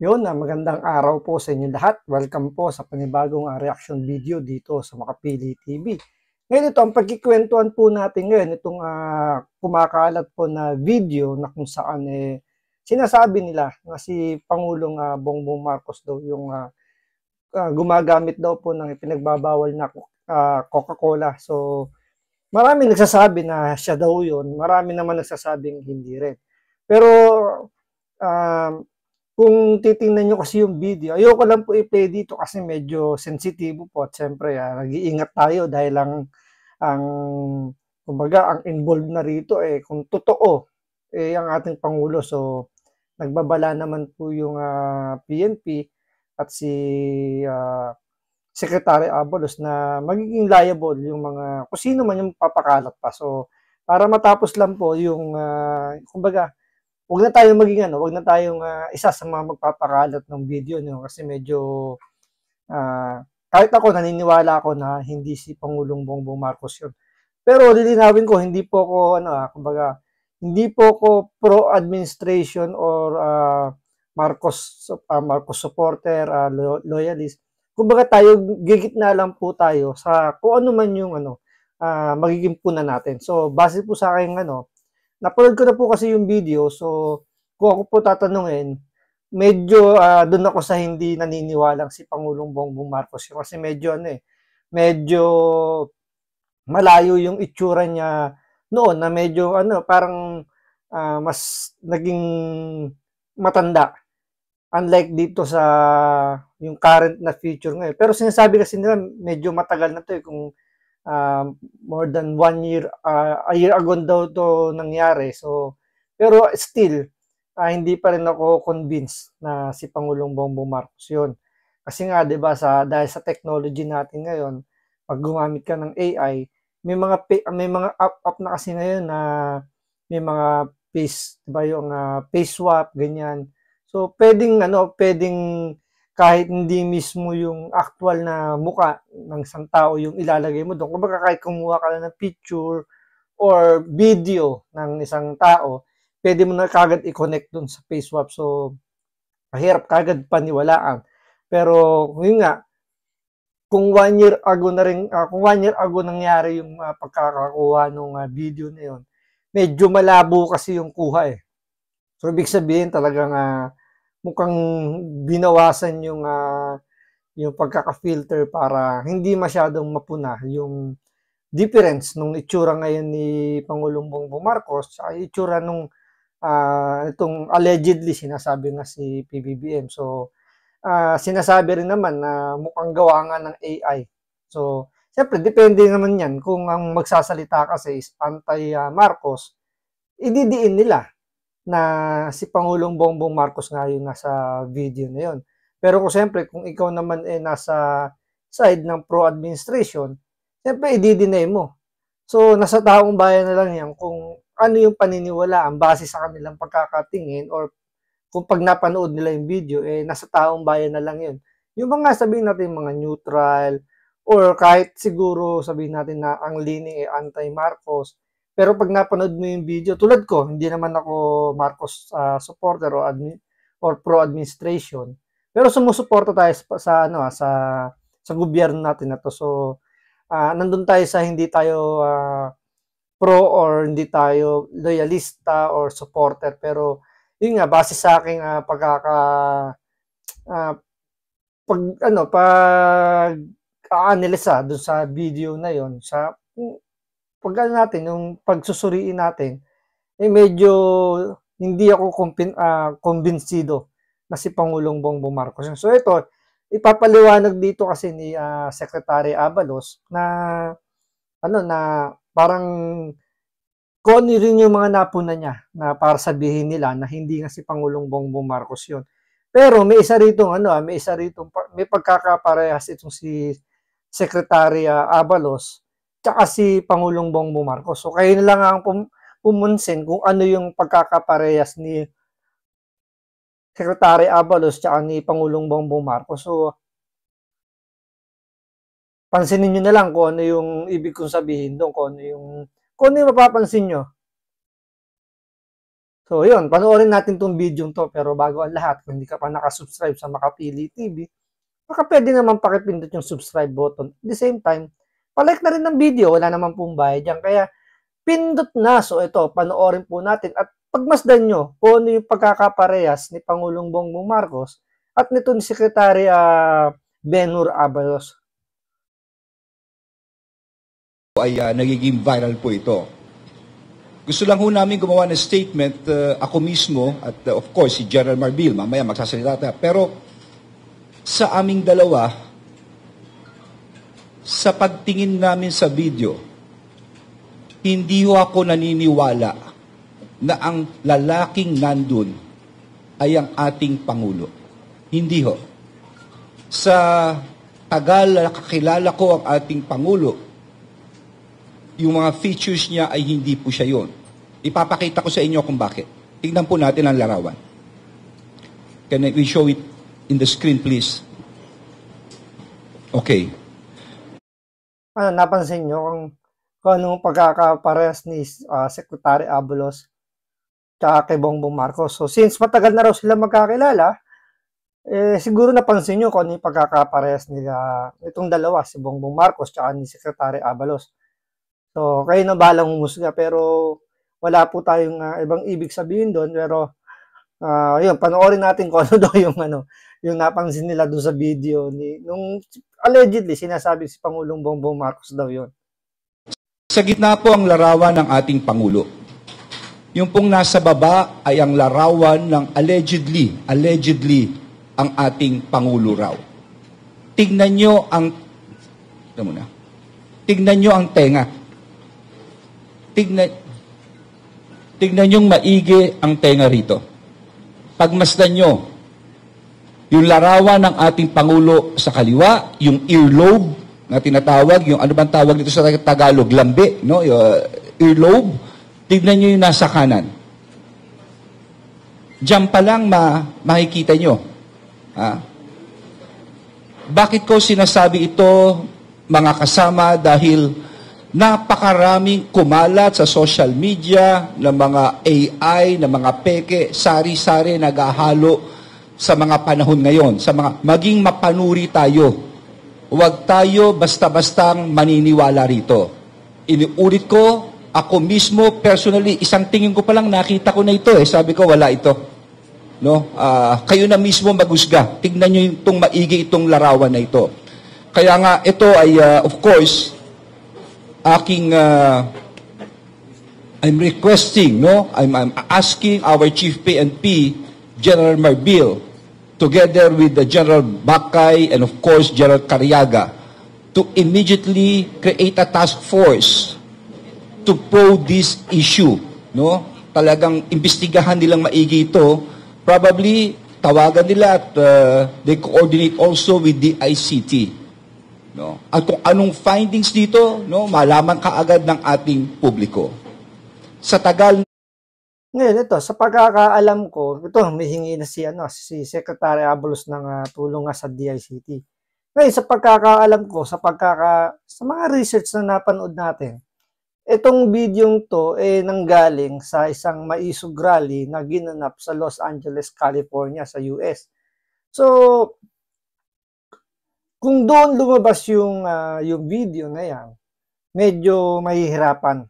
Magandang araw po sa inyo lahat. Welcome po sa panibagong reaction video dito sa Makapili TV. Ngayon ito, ang pagkikwentuhan po natin ngayon, itong kumakalat po na video na kung saan sinasabi nila na si Pangulong Bongbong Marcos daw yung gumagamit daw po ng ipinagbabawal na Coca-Cola. So, marami nagsasabi na siya daw yun, marami naman nagsasabing hindi rin. Pero, um, kung titingnan nyo kasi yung video, ayoko lang po i-play dito kasi medyo sensitibo po at syempre nag-iingat tayo dahil ang kumbaga ang involved na rito kung totoo ang ating pangulo. So nagbabala naman po yung PNP at si ah, Secretary Abalos na magiging liable yung mga kung sino man yung papakalat pa. So para matapos lang po yung kumbaga, wag na tayong isa sa mga magpapakalat ng video niyo kasi medyo kahit ako naniniwala ako na hindi si Pangulong Bongbong Marcos 'yun. Pero lilinawin ko hindi po ako kumbaga hindi po ako pro administration or Marcos supporter, loyalist. Kumbaga tayo gigitna lang po tayo sa kung ano man yung magiging punan natin. So base po sa akin napanood ko na po kasi yung video. So kung ako po tatanungin, medyo doon ako sa hindi naniniwalang si Pangulong Bongbong Marcos kasi medyo medyo malayo yung itsura niya noon na medyo parang mas naging matanda unlike dito sa yung current na future ngayon. Pero sinasabi kasi nila medyo matagal na to kung more than 1 year, a year ago daw to nangyari. So, pero still, hindi pa rin ako convinced na si Pangulong Bongbong Marcos yun. Kasi nga, di ba, dahil sa technology natin ngayon, pag gumamit ka ng AI, may mga app na kasi ngayon na may mga face, di ba, yung face swap, ganyan. So, pwedeng kahit hindi mismo yung actual na muka ng isang tao yung ilalagay mo doon. Kumbaga kahit kumuha ka lang ng picture or video ng isang tao, pwede mo na kagad i-connect doon sa face swap. So, mahirap kagad paniwalaan. Pero, yun nga, kung 1 year ago na rin, kung 1 year ago nangyari yung pagkakakuha ng video na yun, medyo malabo kasi yung kuha eh. So, ibig sabihin talagang mukhang binawasan yung pagkaka-filter para hindi masyadong mapuna yung difference nung itsura ngayon ni Pangulong Bongbong Marcos sa itsura nung itong allegedly sinasabi nga si PBBM. So, sinasabi rin naman na mukhang gawa nga ng AI. So, siyempre, depende naman yan. Kung ang magsasalita kasi is anti-Marcos, ididiin nila na si Pangulong Bongbong Marcos nga yung nasa video na yun. Pero kung siyempre, kung ikaw naman nasa side ng pro-administration, siyempre, i-deny mo. So, nasa taong bayan na lang yan kung ano yung paniniwalaan base sa kanilang pagkakatingin or kung pag napanood nila yung video, nasa taong bayan na lang yun. Yung mga sabihin natin mga neutral or kahit siguro sabihin natin na ang leaning anti-Marcos, pero pag napanood mo yung video, tulad ko, hindi naman ako Marcos supporter or pro-administration, pero sumusuporta tayo sa gobyerno natin na to. So, nandun tayo sa hindi tayo pro or hindi tayo loyalista or supporter, pero yun nga base sa aking ah, pag aanalisa dun sa video na yon sa pag natin yung pagsusuriin natin medyo hindi ako kumbinsido na si Pangulong Bongbong Marcos. So ito ipapaliwanag dito kasi ni Secretary Abalos na na parang kung ano rin yung mga napuna niya na para sabihin nila na hindi nga si Pangulong Bongbong Marcos yun. Pero may isa ritong may pagkakaparehas itong si Secretary Abalos tsaka si Pangulong Bongbong Marcos. So kayo na lang ang pumunsin kung ano yung pagkakaparehas ni Secretary Abalos tsaka ni Pangulong Bongbong Marcos. So pansinin nyo na lang kung ano yung ibig kong sabihin doon, kung ano yung mapapansin nyo. So, yun, panoorin natin tong video to. Pero bago ang lahat, kung hindi ka pa nakasubscribe sa Makapili TV, baka pwede naman pakipindot yung subscribe button. At the same time, palike na rin ng video. Wala naman pong bayad dyan. Kaya, pindot na. So, ito, panoorin po natin. At pagmasdan nyo kung ano yung pagkakaparehas ni Pangulong Bongbong Marcos at nito ni Secretary Ben-Hur Abalos. Ay nagiging viral po ito. Gusto lang ho namin gumawa ng statement, ako mismo at of course si General Marbil, mamaya magsasalita tayo. Pero sa aming dalawa, sa pagtingin namin sa video, hindi ho ako naniniwala na ang lalaking nandun ay ang ating Pangulo. Hindi ho. Sa tagal na kakilala ko ang ating Pangulo, yung mga features niya ay hindi po siya yun. Ipapakita ko sa inyo kung bakit. Tignan po natin ang larawan. Can we show it in the screen, please? Okay. Napansin nyo kung anong pagkakaparehas ni Secretary Abalos tsaka kay Bongbong Marcos. So, since matagal na raw sila magkakilala, siguro napansin nyo kung ano yung pagkakaparehas nila itong dalawa, si Bongbong Marcos tsaka ni Secretary Abalos. So, kayo na balang humusga, pero wala po tayong ibang ibig sabihin doon. Pero, yun, panoorin natin kung ano daw yung napansin nila doon sa video. Nung allegedly, sinasabi si Pangulong Bongbong Marcos daw yun. Sa gitna po ang larawan ng ating Pangulo. Yung pong nasa baba ay ang larawan ng allegedly ang ating Pangulo raw. Tignan nyo ang tenga. Tignan yung maigi ang tenga rito. Pagmasdan nyo, yung larawan ng ating Pangulo sa kaliwa, yung earlobe na tinatawag, yung ano bang tawag dito sa Tagalog, lambe, no? Yung earlobe. Tignan nyo yung nasa kanan. Diyan pa lang makikita nyo. Bakit ko sinasabi ito, mga kasama, dahil napakaraming kumalat sa social media ng mga AI, ng mga peke, sari-sari naghahalo sa mga panahon ngayon. Maging mapanuri tayo. Huwag tayo basta-bastang maniniwala rito. Iniulit ko, ako mismo, personally, isang tingin ko pa lang nakita ko na ito. Sabi ko, wala ito. No? Kayo na mismo maghusga. Tignan nyo itong maigi itong larawan na ito. Kaya nga, ito ay, of course, I'm requesting, no? I'm asking our Chief PNP, General Marbil, together with the General Bakay and of course General Cariaga, to immediately create a task force to probe this issue, no? Talagang imbestigahan nilang maigi ito. Probably tawagan nila at they coordinate also with the ICT. No? At kung anong findings dito, no, malaman kaagad ng ating publiko. Sa tagal ngayon ito, sa pagkakaalam ko, ito humihingi na si Secretary Abalos ng tulong sa DICT. Ngayon sa pagkakaalam ko, sa mga research na napanood natin, itong video to nanggaling sa isang maisog rally na ginanap sa Los Angeles, California sa US. So, kung doon lumabas yung video na yan, medyo mahihirapan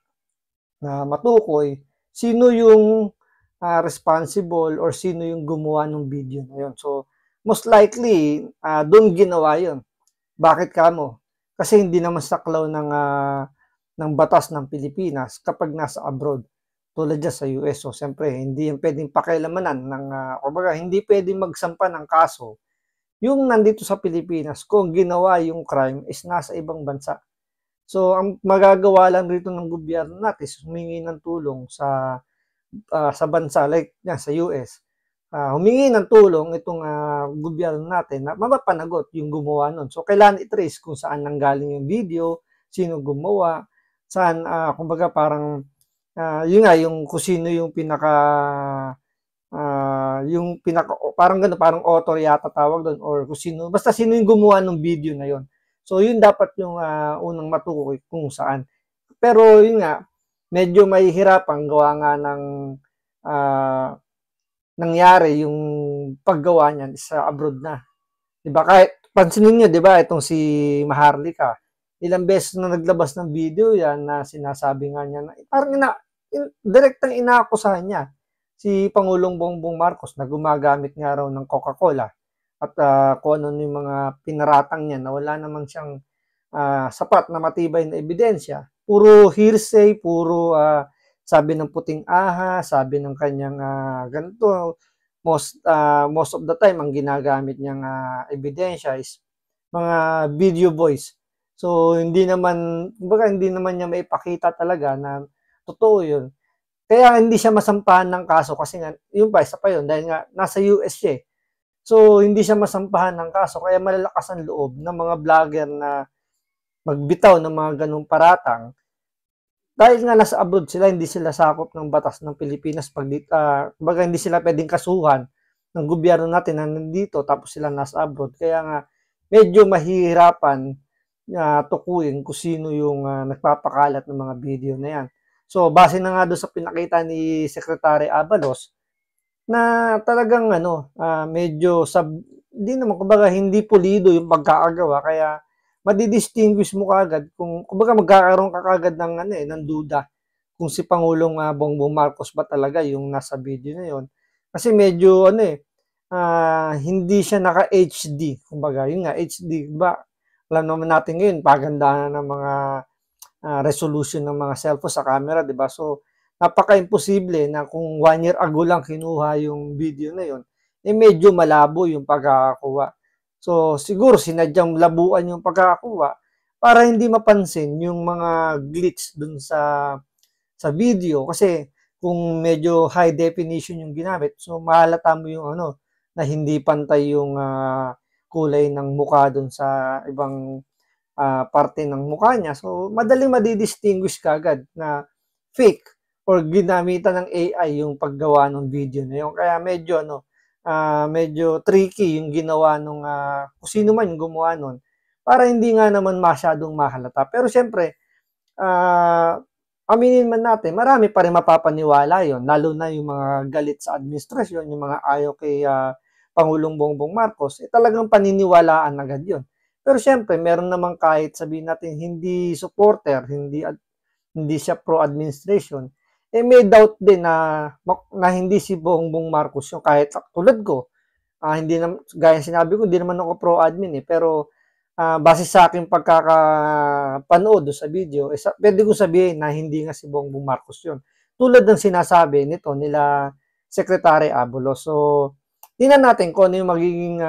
na matukoy sino yung responsible or sino yung gumawa ng video na yun. So, most likely, doon ginawa yun. Bakit kamo? Kasi hindi naman saklaw ng batas ng Pilipinas kapag nasa abroad. Tulad dyan sa US. So, siyempre, hindi yung pwedeng pakialamanan hindi pwedeng magsampa ng kaso yung nandito sa Pilipinas kung ginawa yung crime is nasa ibang bansa. So, ang magagawa lang dito ng gobyerno natin is humingi ng tulong sa bansa like yan, sa US. Humingi ng tulong itong gobyerno natin na mapapanagot yung gumawa nun. So, kailangan i-trace kung saan nanggaling yung video, sino gumawa, saan, kumbaga parang, yung kung sino yung parang gano'n, parang author yata tawag doon or kung sino, basta sino yung gumawa ng video na yon. So, yun dapat yung unang matukoy kung saan. Pero, yun nga, medyo mahihirapan gawa nga ng nangyari yung paggawa niyan sa abroad na. 'Di ba? Kahit pansinin niyo, 'di ba, itong si Maharlika, ilang beses na naglabas ng video 'yan na sinasabi nga niya na parang direktang inaakusahan niya si Pangulong Bongbong Marcos na gumagamit nga raw ng Coca-Cola at kung ano yung mga pinaratang niya na wala naman siyang sapat na matibay na ebidensya. Puro hearsay, puro sabi ng puting aha, sabi ng kanyang ganito. Most of the time, ang ginagamit niyang ebidensya is mga video voice. So, hindi naman niya maipakita talaga na totoo yun. Kaya hindi siya masampahan ng kaso kasi nga, yung pa, isa pa yun, dahil nga nasa US siya. So, hindi siya masampahan ng kaso. Kaya malalakas ang loob ng mga vlogger na magbitaw ng mga ganung paratang. Dahil nga nasa abroad sila, hindi sila sakop ng batas ng Pilipinas. Baga hindi sila pwedeng kasuhan ng gobyerno natin na nandito tapos sila nasa abroad. Kaya nga, medyo mahihirapan tukuyin kung sino yung nagpapakalat ng mga video na yan. So, base na nga doon sa pinakita ni Secretary Abalos, na talagang medyo kumbaga hindi pulido yung pagkakagawa, kaya madidistinguish mo kagad kung kumbaga magkakaroon ka kagad ng duda kung si Pangulong Bongbong Marcos ba talaga yung nasa video na yon. Kasi medyo hindi siya naka HD, kumbaga yun nga HD ba, alam naman natin ngayon pagandahan ng mga resolution ng mga cellphone sa camera, 'di ba? So napaka-imposible na kung 1 year ago lang kinuha yung video na yon, medyo malabo yung pagkakakuha. So siguro sinadyang labuan yung pagkakakuha para hindi mapansin yung mga glitch dun sa video, kasi kung medyo high definition yung ginamit, so mahalata mo yung na hindi pantay yung kulay ng mukha dun sa ibang parte ng mukha niya. So, madaling madidistinguish kagad na fake or ginamitan ng AI yung paggawa ng video na yun. Kaya medyo tricky yung ginawa nung kung sino man yung gumawa nun para hindi nga naman masyadong mahalata. Pero syempre, aminin man natin, marami pa rin mapapaniwala yon, lalo na yung mga galit sa administrasyon, yung mga ayaw kay Pangulong Bongbong Marcos, talagang paniniwalaan agad yon. Pero syempre, meron naman kahit sabihin natin hindi supporter, hindi siya pro-administration, may doubt din na hindi si Bongbong Marcos yung kahit tulad ko. Hindi na, gaya sinabi ko, hindi naman ako pro-admin pero base sa aking pagkakapanood sa video, pwede ko sabihin na hindi nga si Bongbong Marcos yun. Tulad ng sinasabi nila Secretary Abalos. So, tingnan natin kung ano yung magiging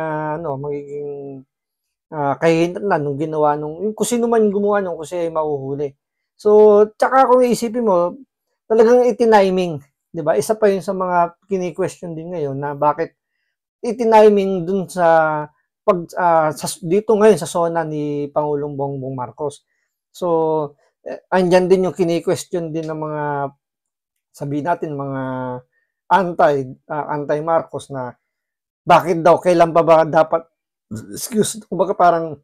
kahihinatnan nung ginawa kung sino man yung gumawa nung kasi ay mahuhuli. So, tsaka kung iisipin mo, talagang itiniming, 'di ba? Isa pa yun sa mga kini-question din ngayon na bakit itiniming dun sa dito ngayon sa zona ni Pangulong Bongbong Marcos. So, andyan din yung kini-question din ng mga sabihin natin mga anti-Marcos na bakit daw, kailan pa ba dapat kumbaga parang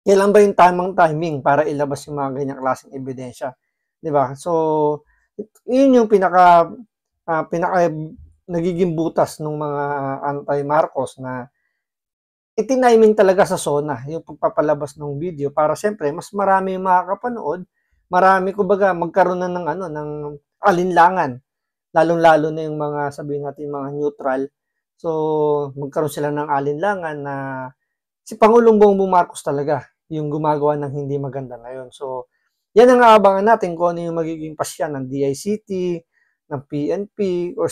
kailan ba yung tamang timing para ilabas yung mga ganyang klaseng ebidensya, 'di ba? So, yun yung pinaka nagiging butas ng mga anti-Marcos na itiniming talaga sa SONA yung pagpapalabas ng video para siyempre mas marami yung makakapanood, marami kumbaga magkaroon na ng alinlangan, lalong-lalo na yung mga sabihin natin mga neutral. So, magkaroon sila ng alinlangan na si Pangulong Bongbong Marcos talaga yung gumagawa ng hindi maganda ngayon. So, yan ang aabangan natin kung ano yung magiging pasya ng DICT, ng PNP, or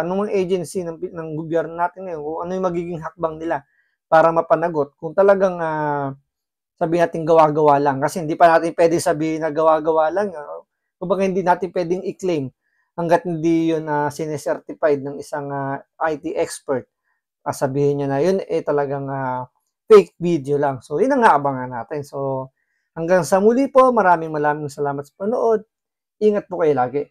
anong agency ng gobyerno natin ngayon, kung ano yung magiging hakbang nila para mapanagot kung talagang sabihin natin gawa-gawa lang. Kasi hindi pa natin pwede sabihin na gawa-gawa lang. Kumbaga hindi natin pwedeng i-claim hanggat hindi yun sinecertified ng isang IT expert. Sabihin niya na yun talagang fake video lang. So, yun ang aabangan natin. So, hanggang sa muli po, maraming salamat sa panood. Ingat po kayo lagi.